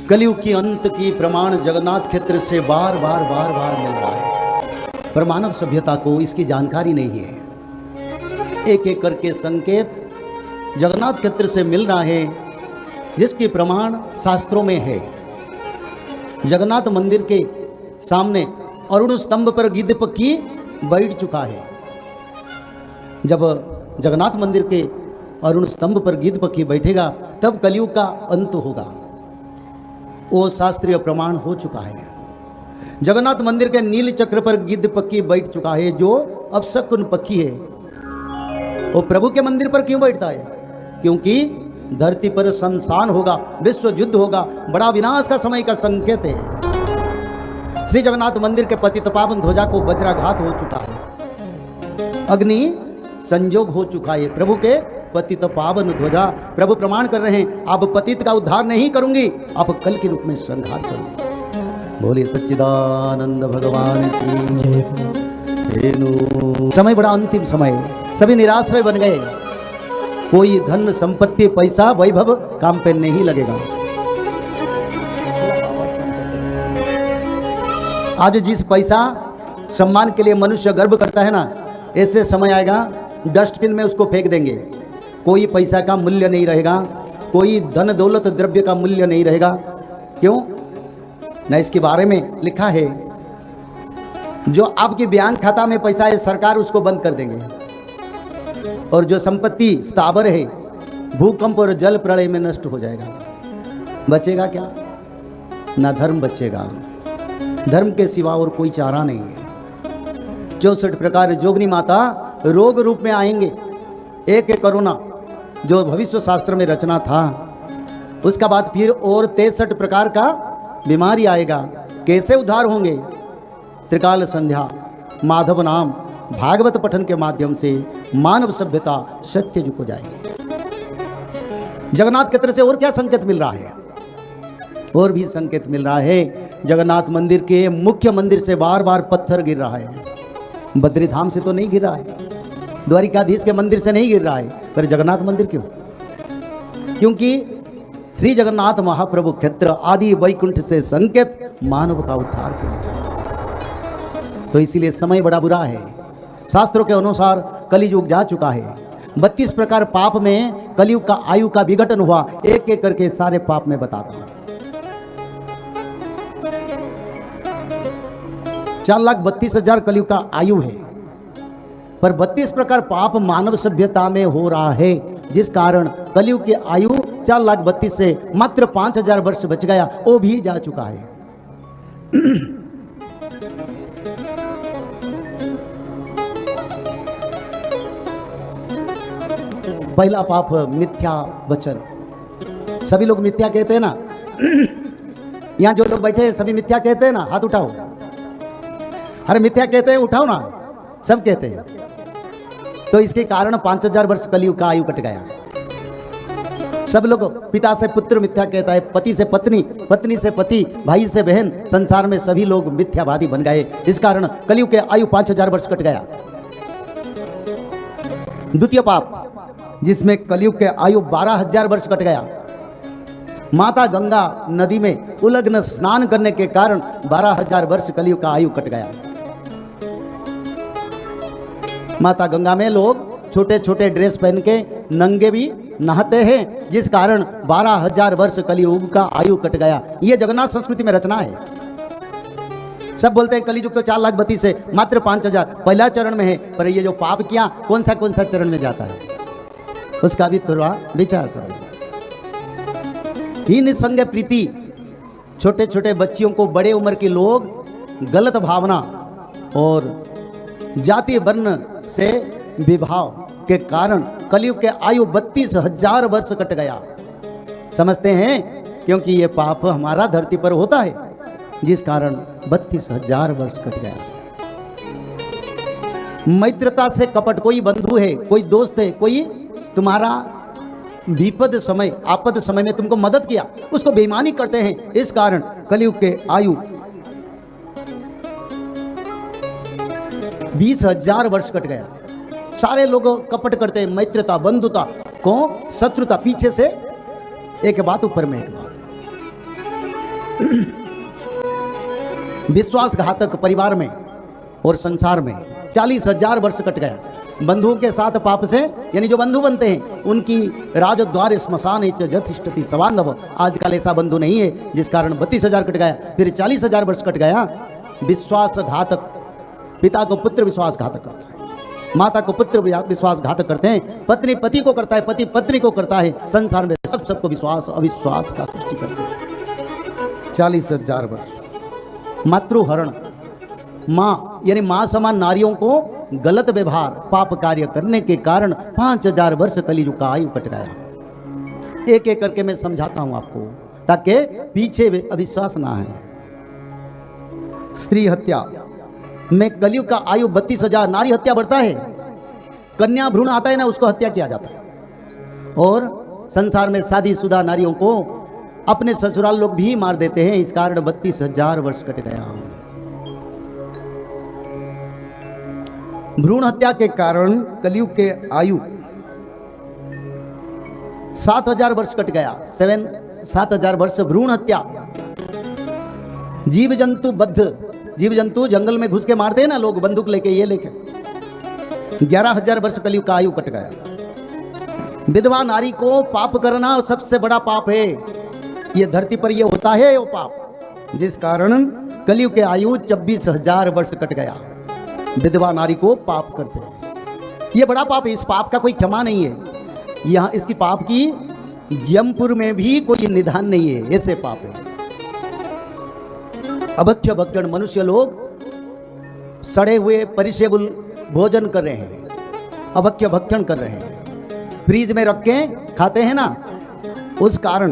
कलयुग की अंत की प्रमाण जगन्नाथ क्षेत्र से बार बार मिल रहा है, पर मानव सभ्यता को इसकी जानकारी नहीं है। एक एक करके संकेत जगन्नाथ क्षेत्र से मिल रहा है, जिसकी प्रमाण शास्त्रों में है। जगन्नाथ मंदिर के सामने अरुण स्तंभ पर गिद्ध पक्षी बैठ चुका है। जब जगन्नाथ मंदिर के अरुण स्तंभ पर गिद्ध पक्षी बैठेगा तब कलयुग का अंत होगा। वो शास्त्रीय प्रमाण हो चुका है। जगन्नाथ मंदिर के नील चक्र पर गिद्ध पक्षी बैठ चुका है, जो अपशकुन पक्षी है। वो प्रभु के मंदिर पर क्यों बैठता है? क्योंकि धरती पर शमशान होगा, विश्व युद्ध होगा, बड़ा विनाश का समय का संकेत है। श्री जगन्नाथ मंदिर के पतित पावन ध्वजा को वज्राघात हो चुका है, अग्नि संजोग हो चुका है। प्रभु के पतित पावन ध्वजा प्रभु प्रमाण कर रहे हैं, अब पतित का उद्धार नहीं करूंगी, अब कल के रूप में संहार करूंगी। बोले सच्चिदानंद भगवान की जय। समय बड़ा अंतिम समय, सभी निराश्रय बन गए। कोई धन संपत्ति पैसा वैभव काम पे नहीं लगेगा। आज जिस पैसा सम्मान के लिए मनुष्य गर्व करता है ना, ऐसे समय आएगा डस्टबिन में उसको फेंक देंगे। कोई पैसा का मूल्य नहीं रहेगा, कोई धन दौलत द्रव्य का मूल्य नहीं रहेगा। क्यों ना? इसके बारे में लिखा है, जो आपके बैंक खाता में पैसा है सरकार उसको बंद कर देंगे, और जो संपत्ति स्थावर है भूकंप और जल प्रलय में नष्ट हो जाएगा। बचेगा क्या? ना धर्म बचेगा। धर्म के सिवा और कोई चारा नहीं है। 64 प्रकार जोगनी माता रोग रूप में आएंगे। एक कोरोना जो भविष्य शास्त्र में रचना था, उसका बाद फिर और 63 प्रकार का बीमारी आएगा। कैसे उद्धार होंगे? त्रिकाल संध्या, माधव नाम, भागवत पठन के माध्यम से मानव सभ्यता सत्य युग हो जाएगी। जगन्नाथ क्षेत्र से और क्या संकेत मिल रहा है? और भी संकेत मिल रहा है। जगन्नाथ मंदिर के मुख्य मंदिर से बार बार पत्थर गिर रहा है। बद्री धाम से तो नहीं गिर रहा है, द्वारिकाधीश के मंदिर से नहीं गिर रहा है, पर जगन्नाथ मंदिर क्यों? क्योंकि श्री जगन्नाथ महाप्रभु क्षेत्र आदि वैकुंठ से संकेत मानव का उद्धार करेगा। तो इसीलिए समय बड़ा बुरा है। शास्त्रों के अनुसार कलियुग जा चुका है। 32 प्रकार पाप में कलियुग का आयु का विघटन हुआ। एक एक करके सारे पाप में बताता हूं। 4,32,000 कलियुग का आयु है, पर 32 प्रकार पाप मानव सभ्यता में हो रहा है, जिस कारण कलियुग की आयु 4,32,000 से मात्र 5,000 वर्ष बच गया, वो भी जा चुका है। पहला पाप मिथ्या वचन। सभी लोग मिथ्या कहते हैं ना। यहां जो लोग बैठे हैं सभी मिथ्या कहते हैं ना, हाथ उठाओ। अरे मिथ्या कहते हैं, उठाओ ना। सब कहते हैं। तो इसके कारण 5,000 वर्ष कलियुग का आयु कट गया। सब लोग पिता से पुत्र मिथ्या कहता है, पति से पत्नी, पत्नी से पति, भाई से बहन, संसार में सभी लोग मिथ्यावादी बन गए। इस कारण कलियुग के आयु 5,000 वर्ष कट गया। द्वितीय पाप, जिसमें कलियुग के आयु 12,000 वर्ष कट गया। माता गंगा नदी में उलग्न स्नान करने के कारण 12,000 वर्ष कलियुग का आयु कट गया। माता गंगा में लोग छोटे छोटे ड्रेस पहन के नंगे भी नहाते हैं, जिस कारण 12,000 वर्ष कलियुग का आयु कट गया। ये जगन्नाथ संस्कृति में रचना है। सब बोलते हैं कलियुग तो 4,32,000 से मात्र 5,000 पहला चरण में है, पर ये जो पाप किया कौन सा चरण में जाता है, उसका भी थोड़ा विचार करो। ही निसंग प्रीति, छोटे छोटे बच्चियों को बड़े उम्र के लोग गलत भावना और जाति वर्ण से विभाव के कारण कलियुग के आयु 32,000 वर्ष कट गया। समझते हैं क्योंकि ये पाप हमारा धरती पर होता है, जिस कारण 32,000 वर्ष कट गया। मैत्रता से कपट, कोई बंधु है, कोई दोस्त है, कोई तुम्हारा विपद समय आपद समय में तुमको मदद किया, उसको बेईमानी करते हैं। इस कारण कलियुग के आयु 20,000 वर्ष कट गया। सारे लोग कपट करते हैं, मैत्रता, बंधुता को शत्रुता, पीछे से एक बात ऊपर में एक बात। विश्वासघातक परिवार में और संसार में 40,000 वर्ष कट गया। बंधुओं के साथ पाप से, यानी जो बंधु बनते हैं उनकी राजद्वार स्मशान जतिष्ठति सवांधव। आजकल ऐसा बंधु नहीं है, जिस कारण 32,000 कट गया। फिर 40,000 वर्ष कट गया। विश्वासघातक, पिता को पुत्र विश्वासघातक करता है, माता को पुत्र विश्वासघातक करते हैं, पत्नी पति को करता है, पति पत्नी को करता है। संसार में सबको विश्वास अविश्वास का सृष्टि करते हैं। 40,000 वर्ष। मातृहरण, माँ यानी माँ समान नारियों को गलत व्यवहार पाप कार्य करने के कारण 5,000 वर्ष कलियुग का आयु कट गया। एक एक करके मैं समझाता हूं आपको, ताकि पीछे अविश्वास ना है। स्त्री हत्या में कलियुग का आयु 32,000। नारी हत्या बढ़ता है, कन्या भ्रूण आता है ना, उसको हत्या किया जाता है। और संसार में शादीशुदा नारियों को अपने ससुराल लोग भी मार देते हैं। इस कारण 32,000 वर्ष कट गया। भ्रूण हत्या के कारण कलियुग के आयु 7,000 वर्ष कट गया। 7,000 वर्ष भ्रूण हत्या। जीव जंतु बद्ध, जीव जंतु जंगल में घुस के मारते हैं ना लोग, बंदूक लेके, ये लेके। 11,000 वर्ष कलियुग का आयु कट गया। विधवा नारी को पाप करना सबसे बड़ा पाप है। ये धरती पर ये होता है वो पाप, जिस कारण कलियुग के आयु 26,000 वर्ष कट गया। विधवा नारी को पाप करते हैं, ये बड़ा पाप है। इस पाप का कोई क्षमा नहीं है। यहाँ इसकी पाप की जमपुर में भी कोई निदान नहीं है, ऐसे पाप है। अभक्ष्य भक्षण, मनुष्य लोग सड़े हुए परिसेबुल भोजन कर रहे हैं, अभक्ष्य भक्षण कर रहे हैं, फ्रीज में रख के खाते हैं ना, उस कारण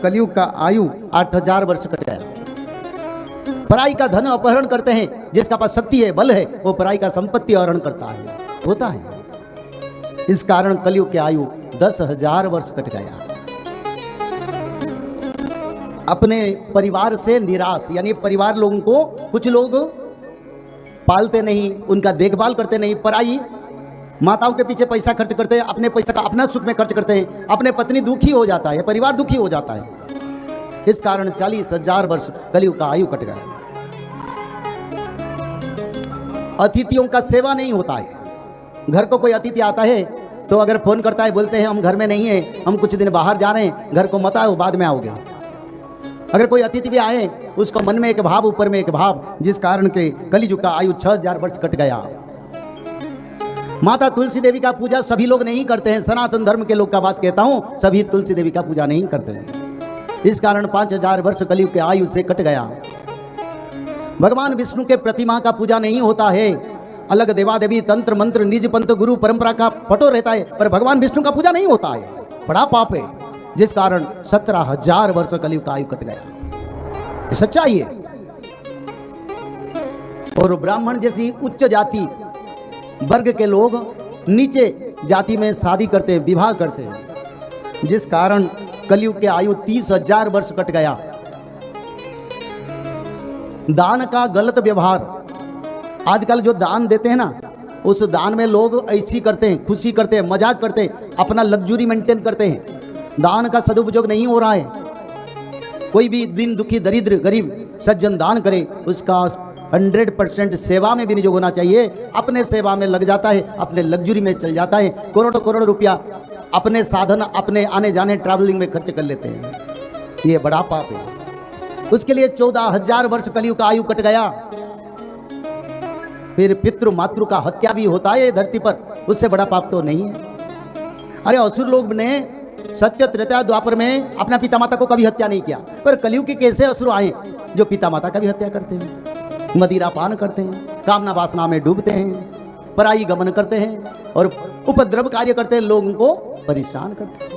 कलियुग का आयु 8,000 वर्ष कट गया। पराई का धन अपहरण करते हैं, जिसका पास शक्ति है, बल है, वो पराई का संपत्ति अपहरण करता है, होता है। इस कारण कलियुग के आयु 10,000 वर्ष कट गया। अपने परिवार से निराश, यानी परिवार लोगों को कुछ लोग पालते नहीं, उनका देखभाल करते नहीं, पराई माताओं के पीछे पैसा खर्च करते हैं, अपने पैसा का अपना सुख में खर्च करते हैं, अपने पत्नी दुखी हो जाता है, परिवार दुखी हो जाता है। इस कारण 40,000 वर्ष कलियुग का आयु कट गया। अतिथियों का सेवा नहीं होता है। घर को कोई अतिथि आता है तो अगर फोन करता है, बोलते हैं हम घर में नहीं है, हम कुछ दिन बाहर जा रहे हैं, घर को मत आओ, बाद में आओगे। अगर कोई अतिथि भी आए, उसको मन में एक भाव, ऊपर में एक भाव, जिस कारण के कलियुग का आयु 6,000 वर्ष कट गया। माता तुलसी देवी का पूजा सभी लोग नहीं करते हैं। सनातन धर्म के लोग का बात कहता हूं, सभी तुलसी देवी का पूजा नहीं करते हैं। इस कारण 5,000 वर्ष कलियुग के आयु से कट गया। भगवान विष्णु के प्रतिमा का पूजा नहीं होता है। अलग देवा देवी, तंत्र मंत्र, निज पंथ, गुरु परंपरा का फोटो रहता है, पर भगवान विष्णु का पूजा नहीं होता है, बड़ा पाप है। जिस कारण 17,000 वर्ष कलियुग का आयु कट गया। ये सच्चाई है। और ब्राह्मण जैसी उच्च जाति वर्ग के लोग नीचे जाति में शादी करते हैं, विवाह करते हैं, जिस कारण कलियुग के आयु 30,000 वर्ष कट गया। दान का गलत व्यवहार, आजकल जो दान देते हैं ना, उस दान में लोग ऐसी करते हैं, खुशी करते हैं, मजाक करते हैं, अपना लग्जरी मेंटेन करते हैं। दान का सदुपयोग नहीं हो रहा है। कोई भी दिन दुखी, दरिद्र, गरीब सज्जन दान करे, उसका 100% सेवा में विनियोग होना चाहिए। अपने सेवा में लग जाता है, अपने लग्जरी में चल जाता है, करोड़ों करोड़ रुपया अपने साधन, अपने आने जाने ट्रैवलिंग में खर्च कर लेते हैं। ये बड़ा पाप है। उसके लिए 14,000 वर्ष कलियुग का आयु कट गया। फिर पितृ मातृ का हत्या भी होता है धरती पर, उससे बड़ा पाप तो नहीं है। अरे असुर लोग ने सत्य त्रेता द्वापर में अपना पिता माता को कभी हत्या नहीं किया, पर कलियुग के कैसे असुर आए जो पिता माता का भी हत्या करते हैं, मदिरा पान करते हैं, कामना वासना में डूबते हैं, पराई गमन करते हैं और उपद्रव कार्य करते हैं, लोगों को परेशान करते हैं।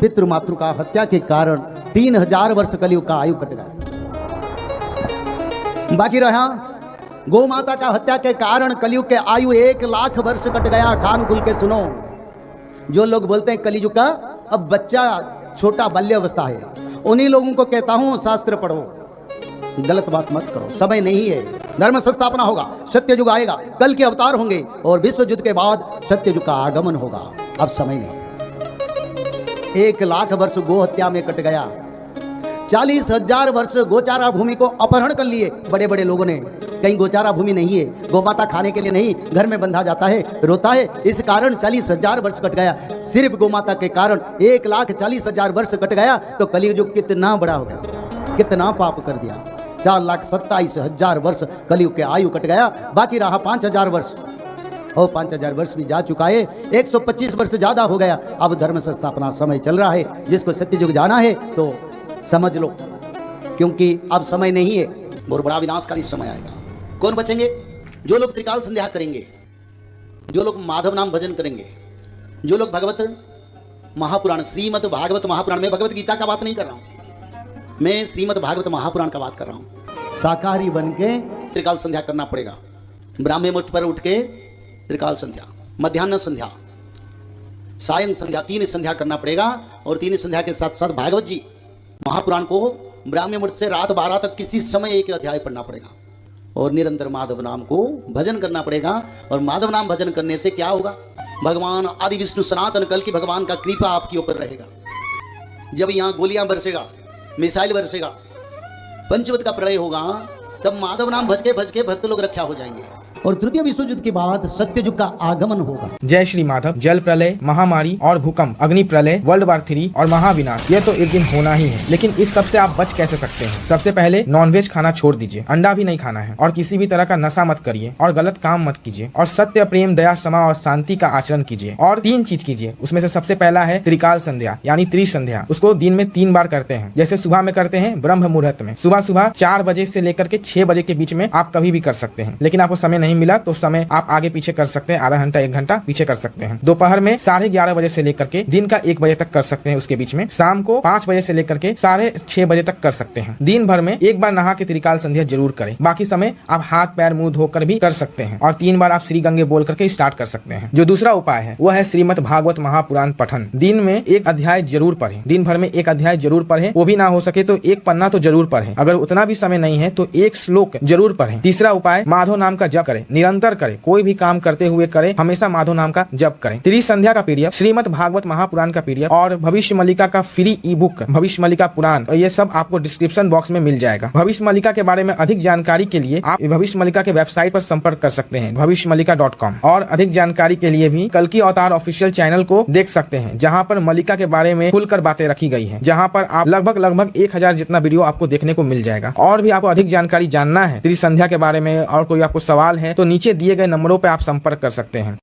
पितृ मातृ का हत्या के कारण 3,000 वर्ष कलियुग का आयु कट गया। बाकी रहा गौ माता का हत्या के कारण कलियुग के आयु 1,00,000 वर्ष कट गया। कान खुल के सुनो। जो लोग बोलते हैं कलियुग का अब बच्चा छोटा बाल्यावस्था है, उन्हीं लोगों को कहता हूं शास्त्र पढ़ो, गलत बात मत करो। समय नहीं है, धर्म संस्थापना होगा, सत्य युग आएगा, कल के अवतार होंगे और विश्व युद्ध के बाद सत्य युग का आगमन होगा। अब समय नहीं। 1,00,000 वर्ष गो हत्या में कट गया। 40,000 वर्ष गोचारा भूमि को अपहरण कर लिए बड़े बड़े लोगों ने। कहीं गोचारा भूमि नहीं है, गोमाता खाने के लिए नहीं, घर में बंधा जाता है, रोता है, इस कारण 40,000 वर्ष कट गया। सिर्फ गोमाता के कारण 1,40,000 वर्ष कट गया तो कलयुग कितना बड़ा हो गया, कितना पाप कर दिया। 4,27,000 वर्ष कलयुग के आयु कट गया, बाकी रहा 5,000 वर्ष। और 5,000 वर्ष भी जा चुका है, 125 वर्ष ज्यादा हो गया। अब धर्म संस्थापना समय चल रहा है। जिसको सत्ययुग जाना है तो समझ लो, क्योंकि अब समय नहीं है, बहुत बड़ा विनाशकारी समय आएगा। कौन बचेंगे? जो लोग त्रिकाल संध्या करेंगे, जो लोग माधव नाम भजन करेंगे, जो लोग भगवत महापुराण, श्रीमद् भागवत महापुराण, में भगवत गीता का बात नहीं कर रहा हूं, मैं श्रीमद् भागवत महापुराण का बात कर रहा हूं। शाकाहारी बन के त्रिकाल संध्या करना पड़ेगा। ब्राह्मी मुहूर्त पर उठ के त्रिकाल संध्या, मध्याह्न संध्या, सायं संध्या, 3 संध्या करना पड़ेगा। और 3 संध्या के साथ साथ भागवत जी महापुराण को ब्राह्मी मुहूर्त से रात 12 तक किसी समय एक अध्याय पढ़ना पड़ेगा। और निरंतर माधव नाम को भजन करना पड़ेगा। और माधव नाम भजन करने से क्या होगा? भगवान आदि विष्णु सनातन कल की भगवान का कृपा आपके ऊपर रहेगा। जब यहाँ गोलियां बरसेगा, मिसाइल बरसेगा, पंचवत का प्रलय होगा, तब माधव नाम भज के भक्त लोग रक्षा हो जाएंगे। और तृतीय विश्व युद्ध के बाद सत्ययुग का आगमन होगा। जय श्री माधव। जल प्रलय, महामारी और भूकंप, अग्नि प्रलय, वर्ल्ड वार 3 और महाविनाश, ये तो एक दिन होना ही है। लेकिन इस सब से आप बच कैसे सकते हैं? सबसे पहले नॉनवेज खाना छोड़ दीजिए, अंडा भी नहीं खाना है, और किसी भी तरह का नशा मत करिए, और गलत काम मत कीजिए, और सत्य, प्रेम, दया, क्षमा और शांति का आचरण कीजिए। और 3 चीज कीजिए। उसमें से सबसे पहला है त्रिकाल संध्या यानी त्रिसंध्या। उसको दिन में 3 बार करते हैं। जैसे सुबह में करते हैं ब्रह्म मुहूर्त में, सुबह 4 बजे से लेकर के 6 बजे के बीच में आप कभी भी कर सकते हैं। लेकिन आपको समय नहीं मिला तो समय आप आगे पीछे कर सकते हैं, आधा घंटा 1 घंटा पीछे कर सकते हैं। दोपहर में 11:30 बजे से लेकर के दिन का 1 बजे तक कर सकते हैं उसके बीच में। शाम को 5 बजे से लेकर के 6:30 बजे तक कर सकते हैं। दिन भर में 1 बार नहा के त्रिकाल संध्या जरूर करें। बाकी समय आप हाथ पैर मुंह धोकर भी कर सकते हैं। और 3 बार आप श्री गंगे बोल करके स्टार्ट कर सकते हैं। जो दूसरा उपाय है वो है श्रीमद् भागवत महापुराण पठन। दिन में 1 अध्याय जरूर पढ़ें। दिन भर में 1 अध्याय जरूर पढ़ें। वो भी ना हो सके तो 1 पन्ना तो जरूर पढ़ें। अगर उतना भी समय नहीं है तो 1 श्लोक जरूर पढ़ें। तीसरा उपाय, माधव नाम का जप करें, निरंतर करें, कोई भी काम करते हुए करें, हमेशा माधव नाम का जप करें। त्रिसंध्या का पीडीएफ, श्रीमद् भागवत महापुराण का पीडीएफ और भविष्य मल्लिका का फ्री ई बुक भविष्य मल्लिका पुराण, ये सब आपको डिस्क्रिप्शन बॉक्स में मिल जाएगा। भविष्य मल्लिका के बारे में अधिक जानकारी के लिए आप भविष्य मल्लिका के वेबसाइट पर संपर्क कर सकते हैं, भविष्यमल्लिका.com। और अधिक जानकारी के लिए भी कल्कि अवतार ऑफिशियल चैनल को देख सकते हैं, जहाँ पर मल्लिका के बारे में खुलकर बातें रखी गई है, जहाँ पर आप लगभग 1000 जितना वीडियो आपको देखने को मिल जाएगा। और भी आपको अधिक जानकारी जानना है त्रिसंध्या के बारे में और कोई आपको सवाल है तो नीचे दिए गए नंबरों पर आप संपर्क कर सकते हैं।